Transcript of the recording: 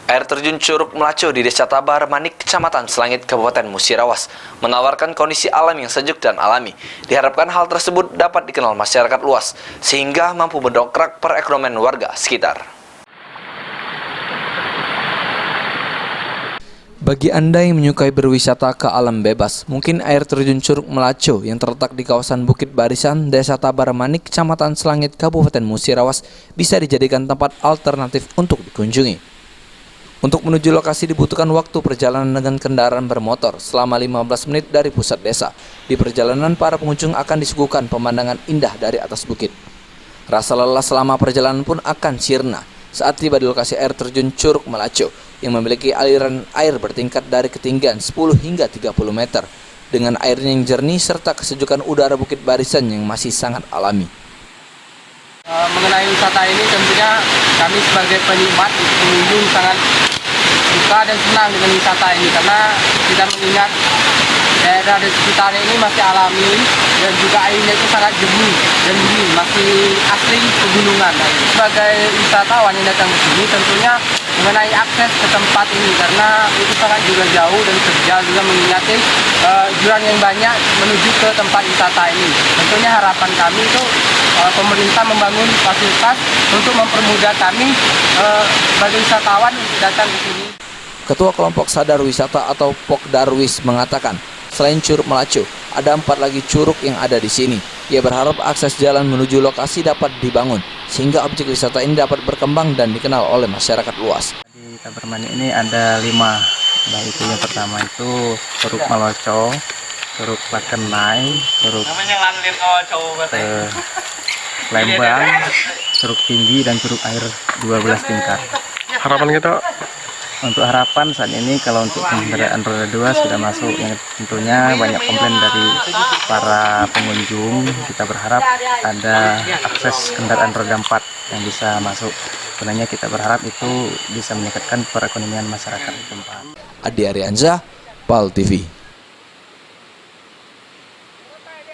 Air terjun Curug Melaco di Desa Tabar Manik, Kecamatan Selangit, Kabupaten Musirawas, menawarkan kondisi alam yang sejuk dan alami. Diharapkan hal tersebut dapat dikenal masyarakat luas, sehingga mampu mendongkrak perekonomian warga sekitar. Bagi Anda yang menyukai berwisata ke alam bebas, mungkin air terjun Curug Melaco yang terletak di kawasan Bukit Barisan, Desa Tabar Manik, Kecamatan Selangit, Kabupaten Musirawas bisa dijadikan tempat alternatif untuk dikunjungi. Untuk menuju lokasi dibutuhkan waktu perjalanan dengan kendaraan bermotor selama 15 menit dari pusat desa. Di perjalanan, para pengunjung akan disuguhkan pemandangan indah dari atas bukit. Rasa lelah selama perjalanan pun akan sirna saat tiba di lokasi air terjun Curug Melaco yang memiliki aliran air bertingkat dari ketinggian 10 hingga 30 meter dengan air yang jernih serta kesejukan udara Bukit Barisan yang masih sangat alami. Mengenai wisata ini tentunya kami sebagai penikmat pengunjung sangat suka dan senang dengan wisata ini karena kita mengingat daerah di sekitarnya ini masih alami dan juga airnya itu sangat jernih dan dingin, masih asli pegunungan. Sebagai wisatawan yang datang ke sini tentunya mengenai akses ke tempat ini karena itu sangat juga jauh dan terjal juga mengingat jurang yang banyak menuju ke tempat wisata ini. Tentunya harapan kami itu pemerintah membangun fasilitas untuk mempermudah kami sebagai wisatawan untuk datang ke sini. Ketua Kelompok Sadar Wisata atau Pokdarwis mengatakan, selain Curug Melaco, ada 4 lagi curug yang ada di sini. Ia berharap akses jalan menuju lokasi dapat dibangun, sehingga objek wisata ini dapat berkembang dan dikenal oleh masyarakat luas. Di Tabar Manik ini ada 5, yaitu yang pertama itu Curug Melaco, Curug Lakenai, Curug Lembang, Curug Tinggi, dan Curug Air 12 tingkat. Harapan kita Untuk harapan saat ini kalau untuk kendaraan roda 2 sudah masuk, yang tentunya banyak komplain dari para pengunjung. Kita berharap ada akses kendaraan roda 4 yang bisa masuk. Sebenarnya kita berharap itu bisa meningkatkan perekonomian masyarakat di tempat. Adi Arianza, PAL TV.